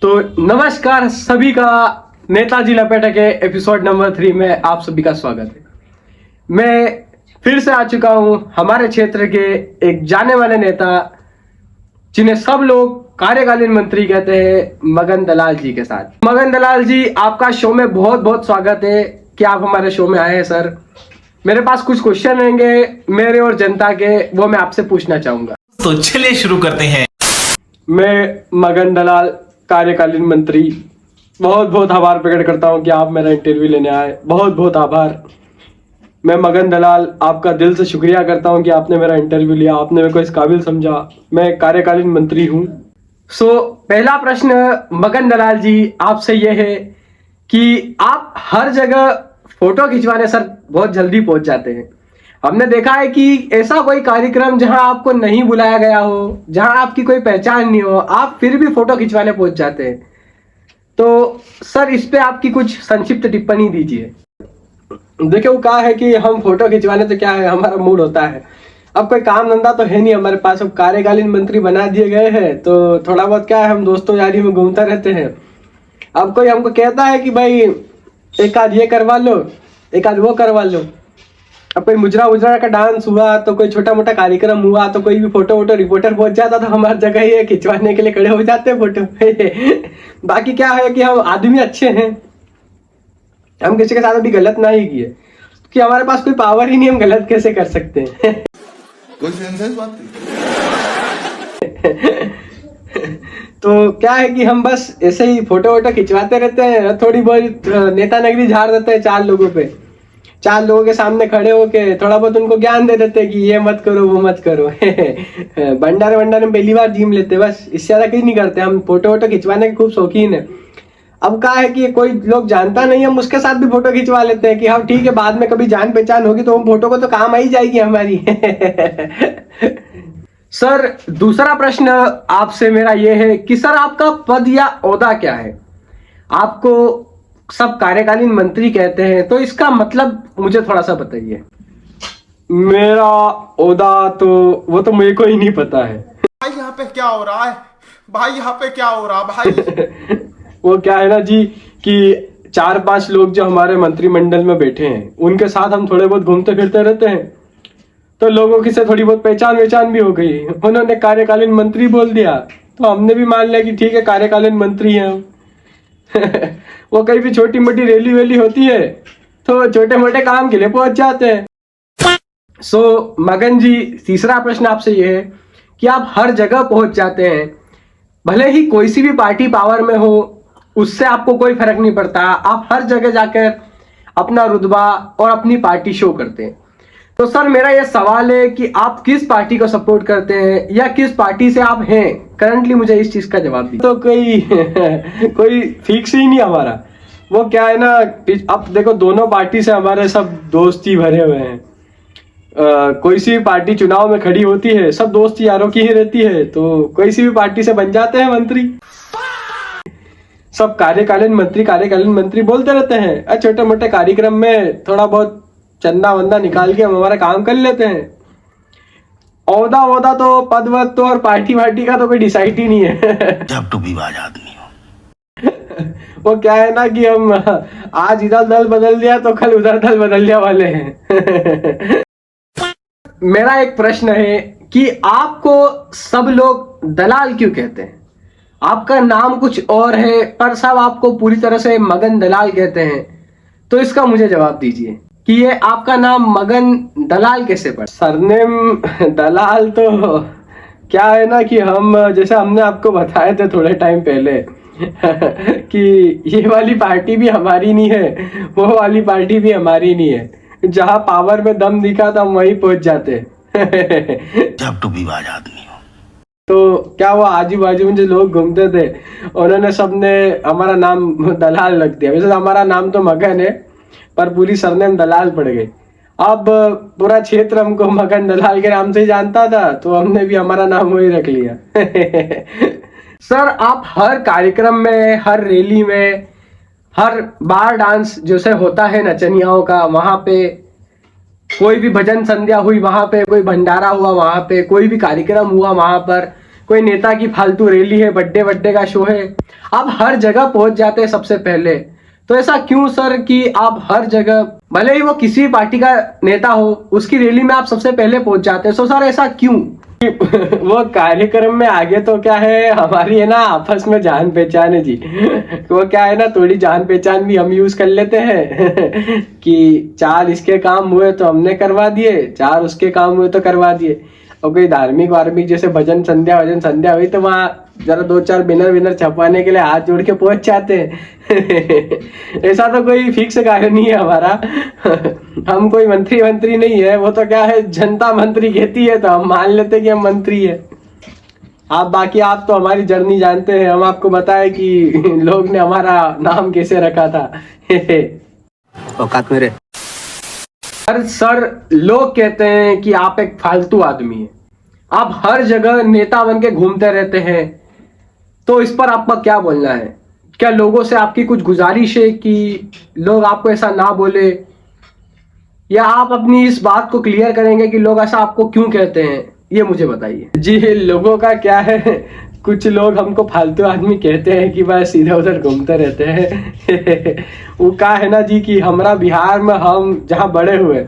तो नमस्कार सभी का, नेताजी लपेटा के एपिसोड नंबर 3 में आप सभी का स्वागत है। मैं फिर से आ चुका हूं हमारे क्षेत्र के एक जाने माने नेता, जिन्हें सब लोग कार्यकालीन मंत्री कहते हैं, मगन दलाल जी के साथ। मगन दलाल जी, आपका शो में बहुत बहुत स्वागत है कि आप हमारे शो में आए हैं। सर, मेरे पास कुछ क्वेश्चन रहेंगे मेरे और जनता के, वो मैं आपसे पूछना चाहूंगा। तो चलिए शुरू करते हैं। मैं मगन दलाल, कार्यकालीन मंत्री, बहुत बहुत आभार प्रकट करता हूं कि आप मेरा इंटरव्यू लेने आए। बहुत बहुत आभार। मैं मगन दलाल आपका दिल से शुक्रिया करता हूं कि आपने मेरा इंटरव्यू लिया, आपने मेरे को इस काबिल समझा। मैं कार्यकालीन मंत्री हूं। पहला प्रश्न मगन दलाल जी आपसे यह है कि आप हर जगह फोटो खिंचवाने सर बहुत जल्दी पहुंच जाते हैं। हमने देखा है कि ऐसा कोई कार्यक्रम जहां आपको नहीं बुलाया गया हो, जहां आपकी कोई पहचान नहीं हो, आप फिर भी फोटो खिंचवाने पहुंच जाते हैं। तो सर, इस पे आपकी कुछ संक्षिप्त टिप्पणी दीजिए। देखो, क्या है कि हम फोटो खिंचवाने तो क्या है, हमारा मूड होता है। अब कोई काम धंधा तो है नहीं हमारे पास, अब कार्यकालीन मंत्री बना दिए गए हैं तो थोड़ा बहुत क्या है, हम दोस्तों यारी में घूमते रहते हैं। अब कोई हमको कहता है कि भाई एक आध ये करवा लो, एक आध वो करवा लो। अब कोई मुजरा उजरा का डांस हुआ, तो कोई छोटा मोटा कार्यक्रम हुआ, तो कोई भी फोटो वोटो रिपोर्टर पहुंच जाता, तो हमारी जगह ही खिंचवाने के लिए खड़े हो जाते हैं फोटो। बाकी क्या है कि हम आदमी अच्छे हैं, हम किसी के साथ अभी गलत ना ही किए, कि हमारे पास कोई पावर ही नहीं, हम गलत कैसे कर सकते हैं। कोई सेंस बात नहीं। तो क्या है कि हम बस ऐसे ही फोटो वोटो खिंचवाते रहते हैं, थोड़ी बहुत नेता नगरी झाड़ देते हैं चार लोगों के सामने खड़े होके थोड़ा बहुत उनको ज्ञान दे देते हैं कि ये मत करो वो मत करो। भंडारे में पहली बार जिम लेते, बस इससे ज्यादा कुछ नहीं करते। हम फोटो वोटो खिंचवाने के खूब शौकीन है। अब क्या है कि कोई लोग जानता नहीं, हम उसके साथ भी फोटो खिंचवा लेते हैं कि हाँ ठीक है, बाद में कभी जान पहचान होगी तो हम फोटो को तो काम आ ही जाएगी हमारी। सर, दूसरा प्रश्न आपसे मेरा ये है कि सर, आपका पद या ओहदा क्या है? आपको सब कार्यकालीन मंत्री कहते हैं, तो इसका मतलब मुझे थोड़ा सा बताइए। मेरा ओहदा तो वो तो मेरे को ही नहीं पता है। भाई यहाँ पे क्या हो रहा है, भाई यहाँ पे क्या हो रहा भाई। वो क्या है ना जी कि 4-5 लोग जो हमारे मंत्रिमंडल में बैठे हैं, उनके साथ हम थोड़े बहुत घूमते फिरते रहते हैं, तो लोगों की से थोड़ी बहुत पहचान भी हो गई। उन्होंने कार्यकालीन मंत्री बोल दिया तो हमने भी मान लिया कि ठीक है, कार्यकालीन मंत्री हैं हम। वो कहीं भी छोटी मोटी रैली वैली होती है तो छोटे मोटे काम के लिए पहुंच जाते हैं। मगन जी, तीसरा प्रश्न आपसे ये है कि आप हर जगह पहुंच जाते हैं, भले ही कोई सी भी पार्टी पावर में हो, उससे आपको कोई फर्क नहीं पड़ता। आप हर जगह जाकर अपना रुतबा और अपनी पार्टी शो करते हैं। तो सर, मेरा यह सवाल है कि आप किस पार्टी को सपोर्ट करते हैं या किस पार्टी से आप हैं करंटली? मुझे इस चीज का जवाब दीजिए। तो कोई फिक्स ही नहीं हमारा। वो क्या है ना, अब देखो, दोनों पार्टी से हमारे सब दोस्त ही भरे हुए हैं। कोई सी भी पार्टी चुनाव में खड़ी होती है, सब दोस्त यारों की ही रहती है, तो कोई सी भी पार्टी से बन जाते हैं मंत्री। सब कार्यकालीन मंत्री बोलते रहते हैं। छोटे मोटे कार्यक्रम में थोड़ा बहुत चंदा वंदा निकाल के हम हमारा काम कर लेते हैं। ओहदा तो पद वद तो और पार्टी वार्टी का तो कोई डिसाइड ही नहीं है। जब टू भी बाज आदमी हो। वो क्या है ना कि हम आज इधर दल बदल दिया तो कल उधर दल बदलने वाले हैं। मेरा एक प्रश्न है कि आपको सब लोग दलाल क्यों कहते हैं? आपका नाम कुछ और है पर सब आपको पूरी तरह से मगन दलाल कहते हैं, तो इसका मुझे जवाब दीजिए कि ये आपका नाम मगन दलाल कैसे पड़ा? सरनेम दलाल तो क्या है ना कि हम, जैसे हमने आपको बताए थे थोड़े टाइम पहले, कि ये वाली पार्टी भी हमारी नहीं है, वो वाली पार्टी भी हमारी नहीं है। जहां पावर में दम दिखा था हम वहीं पहुंच जाते। जब टू भी बाज आदमी हो। तो क्या वो आजू बाजू में जो लोग घूमते थे, उन्होंने सबने हमारा नाम दलाल रख दिया। वैसे हमारा नाम तो मगन है, पर पूरी सरनेम दलाल पड़ गई। अब पूरा क्षेत्र हमको मगन दलाल के नाम से ही जानता था, तो हमने भी हमारा नाम वही रख लिया। सर, आप हर कार्यक्रम में, हर रैली में, हर बार डांस जैसे होता है नचनियाओं का, वहां पे कोई भी भजन संध्या हुई वहां पे, कोई भंडारा हुआ वहां पे, कोई भी कार्यक्रम हुआ वहां पर, कोई नेता की फालतू रैली है, बर्थडे बर्थडे का शो है, आप हर जगह पहुंच जाते हैं सबसे पहले। तो ऐसा क्यों सर कि आप हर जगह, भले ही वो किसी भी पार्टी का नेता हो, उसकी रैली में आप सबसे पहले पहुंच जाते हैं। सो सर ऐसा क्यों? वो कार्यक्रम में आगे तो क्या है, हमारी है ना आपस में जान पहचान है जी। वो क्या है ना, थोड़ी जान पहचान भी हम यूज कर लेते हैं कि 4 इसके काम हुए तो हमने करवा दिए, 4 उसके काम हुए तो करवा दिए। और कोई धार्मिक वार्मिक जैसे भजन संध्या हुई तो वहाँ जरा 2-4 बैनर छपवाने के लिए हाथ जोड़ के पहुंच जाते हैं। ऐसा तो कोई फिक्स कार्य नहीं है हमारा। हम कोई मंत्री नहीं है, वो तो क्या है, जनता मंत्री कहती है तो हम मान लेते हैं कि हम मंत्री है। बाकी आप तो हमारी जर्नी जानते हैं, हम आपको बताए कि लोग ने हमारा नाम कैसे रखा था। औकात मेरे सर लोग कहते हैं कि आप एक फालतू आदमी हैं, आप हर जगह नेता बन के घूमते रहते हैं। तो इस पर आपका क्या बोलना है? क्या लोगों से आपकी कुछ गुजारिश है कि लोग आपको ऐसा ना बोले, या आप अपनी इस बात को क्लियर करेंगे कि लोग ऐसा आपको क्यों कहते हैं? ये मुझे बताइए जी। लोगों का क्या है, कुछ लोग हमको फालतू आदमी कहते हैं कि बस इधर उधर घूमते रहते हैं। वो क्या है ना जी कि हमारा बिहार में हम जहाँ बड़े हुए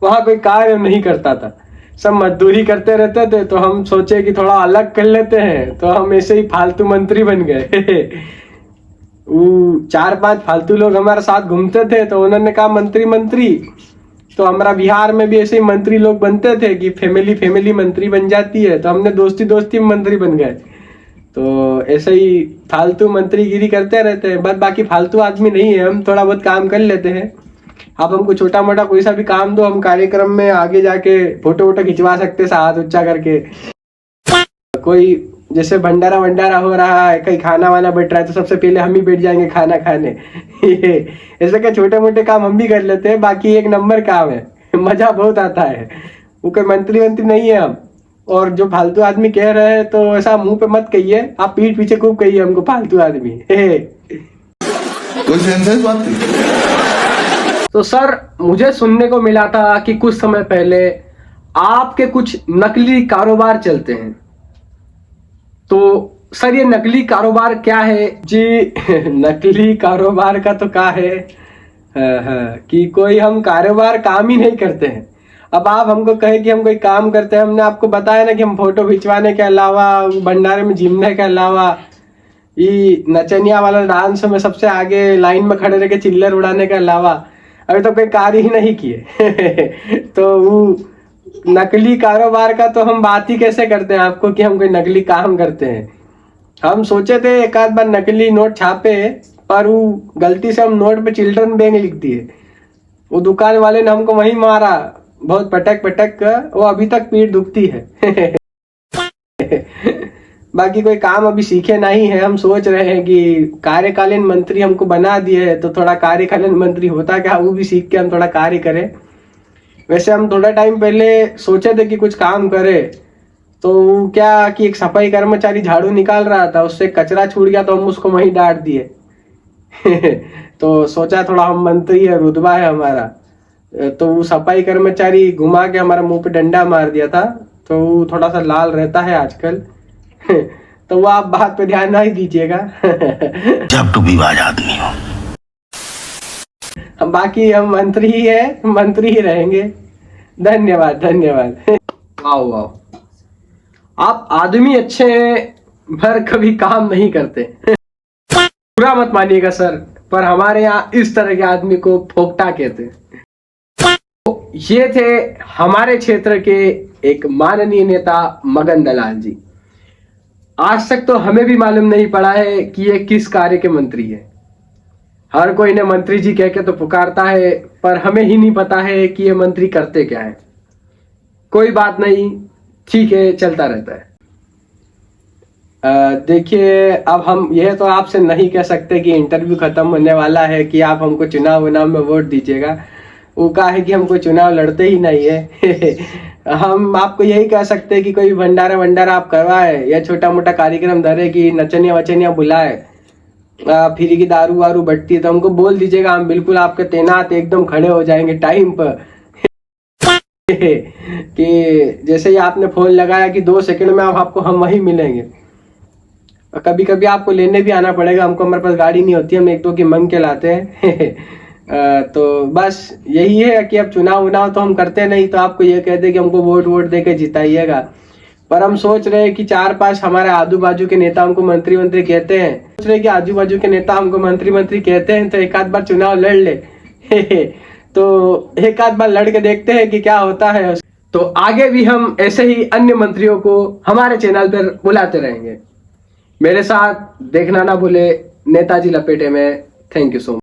वहाँ कोई कार्य नहीं करता था, सब मजदूरी करते रहते थे। तो हम सोचे कि थोड़ा अलग कर लेते हैं, तो हम ऐसे ही फालतू मंत्री बन गए। वो 4-5 फालतू लोग हमारे साथ घूमते थे तो उन्होंने कहा मंत्री। तो हमारा बिहार में भी ऐसे ही मंत्री लोग बनते थे कि फैमिली मंत्री बन जाती है, तो हमने दोस्ती में मंत्री बन गए। तो ऐसे ही फालतू मंत्रीगिरी करते रहते हैं, बस बाकी फालतू आदमी नहीं है हम, थोड़ा बहुत काम कर लेते हैं। आप हमको छोटा मोटा कोई सा भी काम दो, हम कार्यक्रम में आगे जाके फोटो खिंचवा सकते हैं हाथ ऊंचा करके। कोई जैसे भंडारा हो रहा है, कहीं खाना वाना बैठ रहा है, तो सबसे पहले हम ही बैठ जाएंगे खाना खाने। ऐसे के छोटे मोटे काम हम भी कर लेते हैं, बाकी 1 नंबर काम है, मजा बहुत आता है। वो कोई मंत्री नहीं है हम। और जो फालतू आदमी कह रहे हैं तो ऐसा मुंह पे मत कहिए, आप पीठ पीछे खूब कहिए हमको फालतू आदमी। कोई सेंस बात नहीं। तो सर मुझे सुनने को मिला था कि कुछ समय पहले आपके कुछ नकली कारोबार चलते हैं। तो सर ये नकली कारोबार क्या है जी? नकली कारोबार का तो क्या है कि कोई हम कारोबार काम ही नहीं करते हैं। अब आप हमको कहे कि हम कोई काम करते हैं, हमने आपको बताया ना कि हम फोटो खिंचवाने के अलावा, भंडारे में झिमने के अलावा, ये नचनिया वाला डांस में सबसे आगे लाइन में खड़े रह के चिल्लर उड़ाने के अलावा अभी तो कोई कार्य ही नहीं किए। तो वो नकली कारोबार का तो हम बात ही कैसे करते हैं आपको कि हम कोई नकली काम करते हैं। हम सोचे थे एक आध बार नकली नोट छापे, पर वो गलती से हम नोट पे चिल्ड्रन बैंक लिख दिए। वो दुकान वाले ने हमको वहीं मारा बहुत पटक कर, वो अभी तक पीठ दुखती है। बाकी कोई काम अभी सीखे नहीं है। हम सोच रहे हैं कि कार्यकालीन मंत्री हमको बना दिए है, तो थोड़ा कार्यकालीन मंत्री होता क्या वो भी सीख के हम थोड़ा कार्य करें। वैसे हम थोड़ा टाइम पहले सोचे थे कि कुछ काम करें, तो क्या कि एक सफाई कर्मचारी झाड़ू निकाल रहा था, उससे कचरा छूट गया तो हम उसको वहीं डांट दिए। तो सोचा थोड़ा हम मंत्री है, रुतबा है हमारा, तो वो सफाई कर्मचारी घुमा के हमारा मुंह पे डंडा मार दिया था। तो वो थोड़ा सा लाल रहता है आजकल। तो वो आप बात पे ध्यान नहीं दीजिएगा। जब टू विवाद आदमी हो। बाकी हम मंत्री ही है, मंत्री ही रहेंगे। धन्यवाद। वाह, आप आदमी अच्छे हैं पर कभी काम नहीं करते। बुरा मत मानिएगा सर, पर हमारे यहाँ इस तरह के आदमी को फोकटा कहते हैं। तो ये थे हमारे क्षेत्र के एक माननीय नेता मगन दलाल जी। आज तक तो हमें भी मालूम नहीं पड़ा है कि ये किस कार्य के मंत्री है। हर कोई इन्हें मंत्री जी कह के तो पुकारता है, पर हमें ही नहीं पता है कि ये मंत्री करते क्या है। कोई बात नहीं, ठीक है, चलता रहता है। देखिए, अब हम यह तो आपसे नहीं कह सकते कि इंटरव्यू खत्म होने वाला है कि आप हमको चुनाव में वोट दीजिएगा। वो कहा है कि हम कोई चुनाव लड़ते ही नहीं है। हम आपको यही कह सकते हैं कि कोई भंडारा आप करवाए या छोटा मोटा कार्यक्रम धरे कि नचनिया वचनिया बुलाए, फ्री की दारू वारू बटती है, तो हमको बोल दीजिएगा, हम बिल्कुल आपके तैनात एकदम खड़े हो जाएंगे टाइम पर। कि जैसे ही आपने फोन लगाया कि 2 सेकंड में आपको हम वहीं मिलेंगे। और कभी कभी आपको लेने भी आना पड़ेगा, हमको हमारे पास गाड़ी नहीं होती, हम 1-2 की मंग के लाते हैं। तो बस यही है कि अब चुनाव तो हम करते नहीं, तो आपको ये कहते कि हमको वोट दे के जिताइएगा। पर हम सोच रहे हैं कि 4-5 हमारे आजू बाजू के नेता हमको मंत्री कहते हैं, सोच रहे कि आजू बाजू के नेता हमको मंत्री कहते हैं, तो एक आध बार चुनाव लड़ ले। तो एक आध बार लड़ के देखते हैं कि क्या होता है। तो आगे भी हम ऐसे ही अन्य मंत्रियों को हमारे चैनल पर बुलाते रहेंगे। मेरे साथ देखना ना भूले नेताजी लपेटे में। Thank you so much.